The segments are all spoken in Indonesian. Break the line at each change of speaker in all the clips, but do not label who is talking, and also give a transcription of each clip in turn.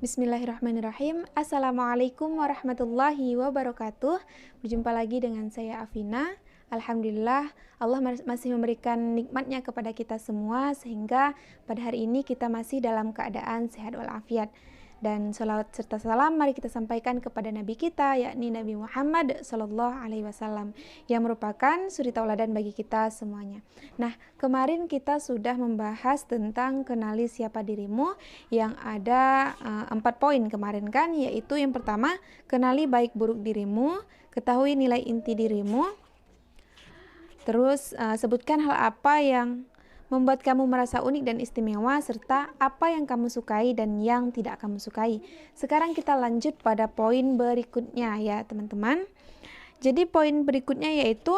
Bismillahirrahmanirrahim. Assalamualaikum warahmatullahi wabarakatuh. Berjumpa lagi dengan saya Afina. Alhamdulillah Allah masih memberikan nikmatnya kepada kita semua sehingga pada hari ini kita masih dalam keadaan sehat walafiat. Dan salawat serta salam mari kita sampaikan kepada Nabi kita, yakni Nabi Muhammad SAW, yang merupakan suri tauladan bagi kita semuanya. Nah, kemarin kita sudah membahas tentang kenali siapa dirimu, yang ada 4 poin kemarin kan, yaitu yang pertama, kenali baik buruk dirimu, ketahui nilai inti dirimu, terus sebutkan hal apa yang membuat kamu merasa unik dan istimewa, serta apa yang kamu sukai dan yang tidak kamu sukai. Sekarang kita lanjut pada poin berikutnya ya teman-teman. Jadi poin berikutnya yaitu,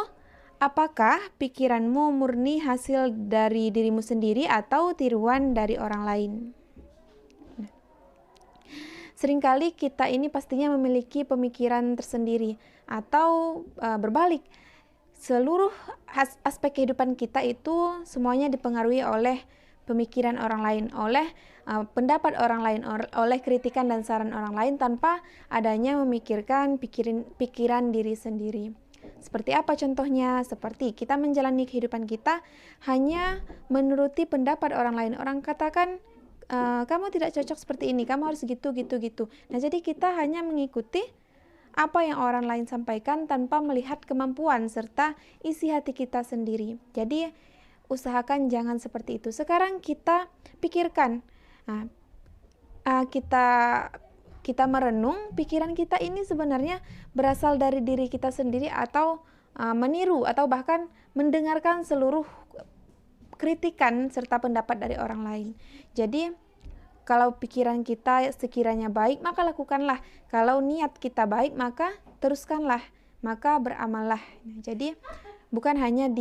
apakah pikiranmu murni hasil dari dirimu sendiri atau tiruan dari orang lain? Seringkali kita ini pastinya memiliki pemikiran tersendiri atau berbalik. Seluruh aspek kehidupan kita itu semuanya dipengaruhi oleh pemikiran orang lain, oleh pendapat orang lain, oleh kritikan dan saran orang lain tanpa adanya memikirkan pikiran diri sendiri. Seperti apa contohnya? Seperti kita menjalani kehidupan kita hanya menuruti pendapat orang lain. Orang katakan, kamu tidak cocok seperti ini, kamu harus gitu. Nah, jadi kita hanya mengikuti apa yang orang lain sampaikan tanpa melihat kemampuan serta isi hati kita sendiri. Jadi usahakan jangan seperti itu. Sekarang kita pikirkan, kita merenung, pikiran kita ini sebenarnya berasal dari diri kita sendiri atau meniru atau bahkan mendengarkan seluruh kritikan serta pendapat dari orang lain. Jadi kalau pikiran kita sekiranya baik, maka lakukanlah. Kalau niat kita baik, maka teruskanlah, maka beramallah. Nah, jadi bukan hanya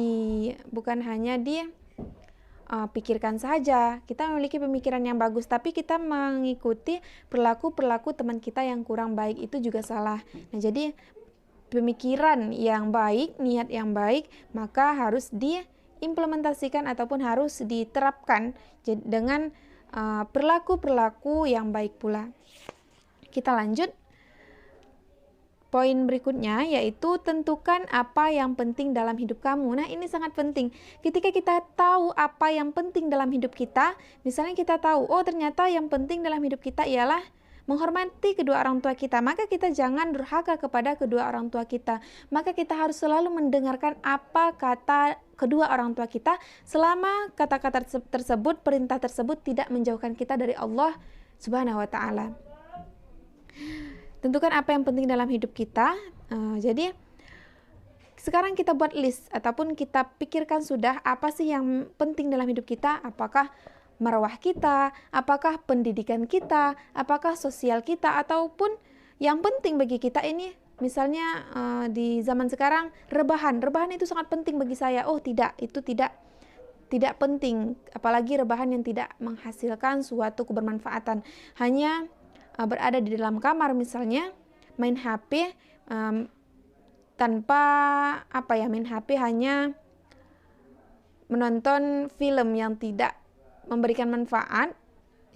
pikirkan saja. Kita memiliki pemikiran yang bagus, tapi kita mengikuti perilaku teman kita yang kurang baik, itu juga salah. Nah, jadi pemikiran yang baik, niat yang baik, maka harus diimplementasikan ataupun harus diterapkan dengan perilaku yang baik pula. Kita lanjut. Poin berikutnya yaitu tentukan apa yang penting dalam hidup kamu. Nah, ini sangat penting. Ketika kita tahu apa yang penting dalam hidup kita, misalnya kita tahu, oh ternyata yang penting dalam hidup kita ialah menghormati kedua orang tua kita, maka kita jangan durhaka kepada kedua orang tua kita. Maka kita harus selalu mendengarkan apa kata kedua orang tua kita selama kata-kata tersebut, perintah tersebut tidak menjauhkan kita dari Allah Subhanahu wa ta'ala. Tentukan apa yang penting dalam hidup kita. Jadi sekarang kita buat list ataupun kita pikirkan sudah apa sih yang penting dalam hidup kita. Apakah marwah kita, apakah pendidikan kita, apakah sosial kita, ataupun yang penting bagi kita ini, misalnya di zaman sekarang rebahan itu sangat penting bagi saya. Oh tidak, itu tidak penting, apalagi rebahan yang tidak menghasilkan suatu kebermanfaatan, hanya berada di dalam kamar misalnya, main HP main HP hanya menonton film yang tidak memberikan manfaat.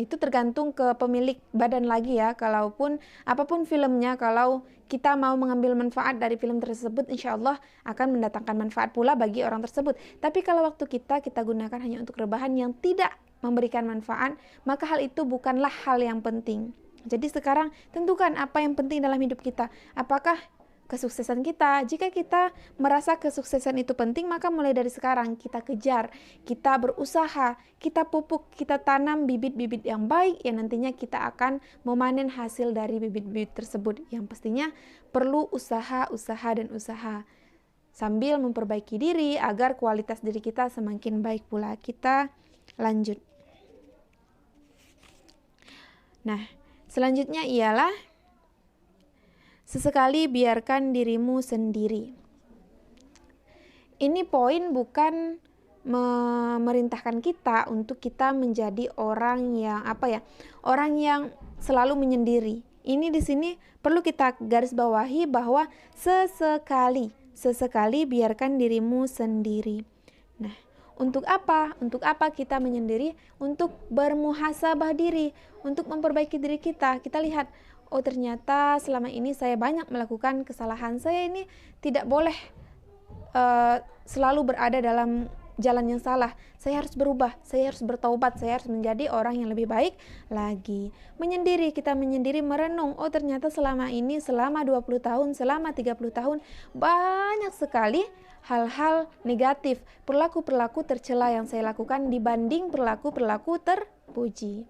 Itu tergantung ke pemilik badan lagi ya. Kalaupun apapun filmnya, kalau kita mau mengambil manfaat dari film tersebut, insya Allah akan mendatangkan manfaat pula bagi orang tersebut. Tapi kalau waktu kita gunakan hanya untuk rebahan yang tidak memberikan manfaat, maka hal itu bukanlah hal yang penting. Jadi sekarang tentukan apa yang penting dalam hidup kita. Apakah kesuksesan kita? Jika kita merasa kesuksesan itu penting, maka mulai dari sekarang kita kejar, kita berusaha, kita pupuk, kita tanam bibit-bibit yang baik yang nantinya kita akan memanen hasil dari bibit-bibit tersebut. Yang pastinya perlu usaha sambil memperbaiki diri agar kualitas diri kita semakin baik pula. Kita lanjut. Nah, selanjutnya ialah sesekali biarkan dirimu sendiri. Ini poin bukan memerintahkan kita untuk kita menjadi orang yang selalu menyendiri. Ini di sini perlu kita garis bawahi bahwa sesekali biarkan dirimu sendiri. Nah, Untuk apa? Untuk apa kita menyendiri? Untuk bermuhasabah diri, untuk memperbaiki diri kita. Kita lihat, oh ternyata selama ini saya banyak melakukan kesalahan. Saya ini tidak boleh selalu berada dalam jalan yang salah. Saya harus berubah, saya harus bertaubat, saya harus menjadi orang yang lebih baik lagi. Menyendiri, kita menyendiri merenung, oh ternyata selama ini, selama 20 tahun, selama 30 tahun, banyak sekali hal-hal negatif, perilaku-perilaku tercela yang saya lakukan dibanding perilaku-perilaku terpuji.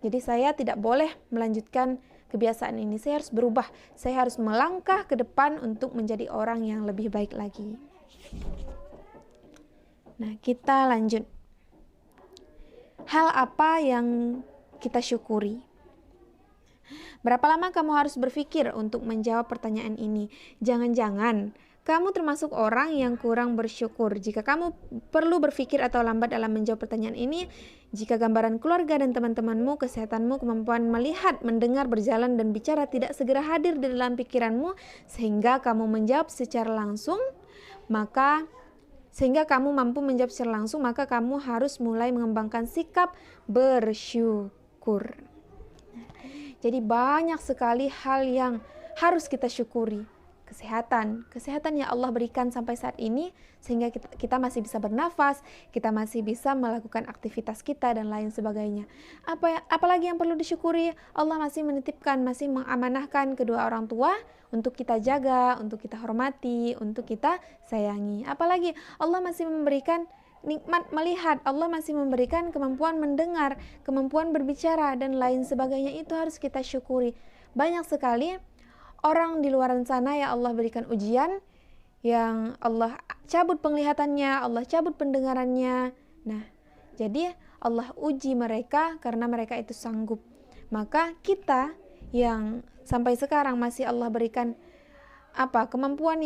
Jadi saya tidak boleh melanjutkan kebiasaan ini, saya harus berubah, saya harus melangkah ke depan untuk menjadi orang yang lebih baik lagi. Nah, kita lanjut. Hal apa yang kita syukuri? Berapa lama kamu harus berpikir untuk menjawab pertanyaan ini? Jangan-jangan kamu termasuk orang yang kurang bersyukur. Jika kamu perlu berpikir atau lambat dalam menjawab pertanyaan ini, jika gambaran keluarga dan teman-temanmu, kesehatanmu, kemampuan melihat, mendengar, berjalan, dan bicara tidak segera hadir di dalam pikiranmu, sehingga kamu menjawab secara langsung, sehingga kamu mampu menjawab secara langsung, maka kamu harus mulai mengembangkan sikap bersyukur. Jadi banyak sekali hal yang harus kita syukuri. Kesehatan yang Allah berikan sampai saat ini, sehingga kita masih bisa bernafas, kita masih bisa melakukan aktivitas kita dan lain sebagainya. Apalagi yang perlu disyukuri? Allah masih menitipkan, masih mengamanahkan kedua orang tua untuk kita jaga, untuk kita hormati, untuk kita sayangi. Apalagi Allah masih memberikan nikmat melihat, Allah masih memberikan kemampuan mendengar, kemampuan berbicara, dan lain sebagainya. Itu harus kita syukuri. Banyak sekali orang di luar sana yang Allah berikan ujian, yang Allah cabut penglihatannya, Allah cabut pendengarannya. Nah, jadi Allah uji mereka karena mereka itu sanggup. Maka kita yang sampai sekarang masih Allah berikan kemampuan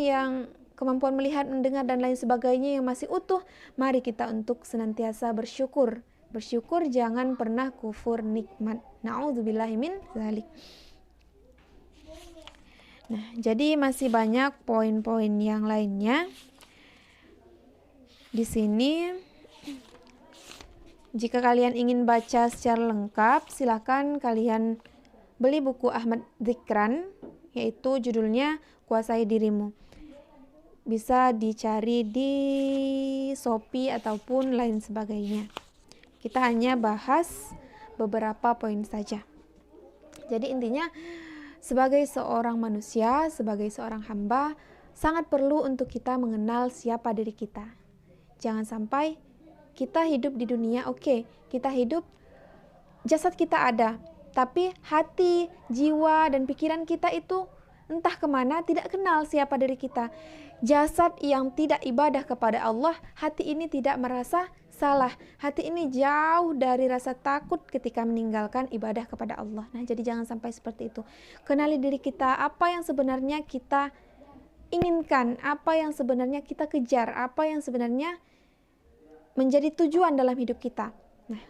melihat, mendengar, dan lain sebagainya yang masih utuh, mari kita untuk senantiasa bersyukur. Bersyukur, jangan pernah kufur nikmat. Na'udzubillahi min dzalik. Nah, jadi masih banyak poin-poin yang lainnya. Di sini, jika kalian ingin baca secara lengkap, silakan kalian beli buku Ahmad Dzikran, yaitu judulnya Kuasai Dirimu. Bisa dicari di Shopee ataupun lain sebagainya. Kita hanya bahas beberapa poin saja. Jadi intinya, sebagai seorang manusia, sebagai seorang hamba, sangat perlu untuk kita mengenal siapa diri kita. Jangan sampai kita hidup di dunia, kita hidup, jasad kita ada, tapi hati, jiwa, dan pikiran kita itu entah kemana, tidak kenal siapa diri kita. Jasad yang tidak ibadah kepada Allah, hati ini tidak merasa salah. Hati ini jauh dari rasa takut ketika meninggalkan ibadah kepada Allah. Nah, jadi jangan sampai seperti itu. Kenali diri kita, apa yang sebenarnya kita inginkan, apa yang sebenarnya kita kejar, apa yang sebenarnya menjadi tujuan dalam hidup kita. Nah,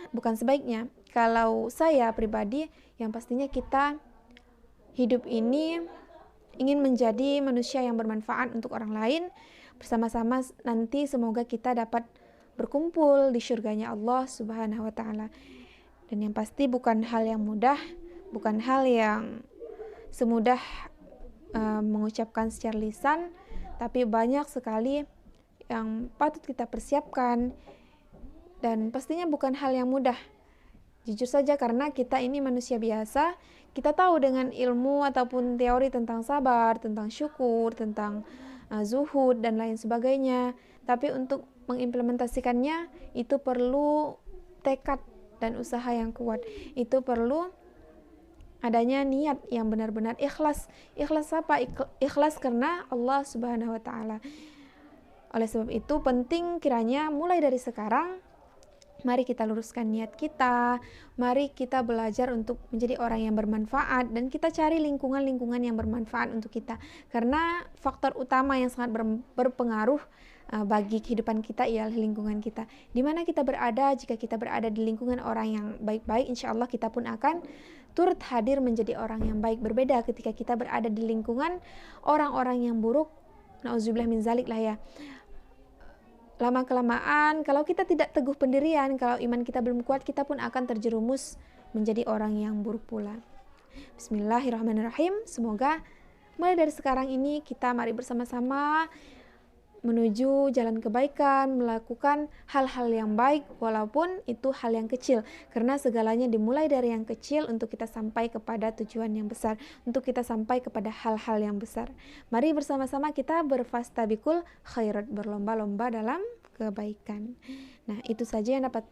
bukan sebaiknya, kalau saya pribadi, yang pastinya kita hidup ini ingin menjadi manusia yang bermanfaat untuk orang lain. Bersama-sama nanti semoga kita dapat berkumpul di surganya Allah Subhanahu wa Ta'ala. Dan yang pasti bukan hal yang mudah, bukan hal yang semudah mengucapkan secara lisan, tapi banyak sekali yang patut kita persiapkan, dan pastinya bukan hal yang mudah. Jujur saja, karena kita ini manusia biasa, kita tahu dengan ilmu ataupun teori tentang sabar, tentang syukur, tentang zuhud, dan lain sebagainya. Tapi untuk mengimplementasikannya, itu perlu tekad dan usaha yang kuat. Itu perlu adanya niat yang benar-benar ikhlas. Ikhlas apa? Ikhlas karena Allah Subhanahu wa Ta'ala. Oleh sebab itu penting kiranya mulai dari sekarang, mari kita luruskan niat kita, mari kita belajar untuk menjadi orang yang bermanfaat, dan kita cari lingkungan-lingkungan yang bermanfaat untuk kita. Karena faktor utama yang sangat berpengaruh bagi kehidupan kita ialah lingkungan kita. Di mana kita berada, jika kita berada di lingkungan orang yang baik-baik, insya Allah kita pun akan turut hadir menjadi orang yang baik. Berbeda ketika kita berada di lingkungan orang-orang yang buruk, na'udzubillah min zalik lah ya. lama-kelamaan kalau kita tidak teguh pendirian, kalau iman kita belum kuat, kita pun akan terjerumus menjadi orang yang buruk pula. Bismillahirrahmanirrahim. Semoga mulai dari sekarang ini kita mari bersama-sama menuju jalan kebaikan, melakukan hal-hal yang baik walaupun itu hal yang kecil, karena segalanya dimulai dari yang kecil untuk kita sampai kepada tujuan yang besar, untuk kita sampai kepada hal-hal yang besar. Mari bersama-sama kita berfastabikul khairat, berlomba-lomba dalam kebaikan. Nah, itu saja yang dapat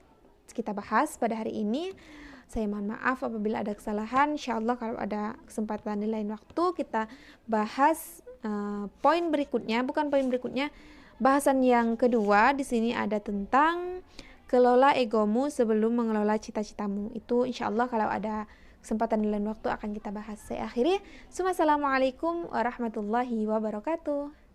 kita bahas pada hari ini. Saya mohon maaf apabila ada kesalahan. Insyaallah kalau ada kesempatan di lain waktu kita bahas poin berikutnya, bahasan yang kedua di sini ada tentang kelola egomu sebelum mengelola cita-citamu. Itu insyaallah kalau ada kesempatan di lain waktu akan kita bahas. Saya akhiri. Assalamualaikum warahmatullahi wabarakatuh.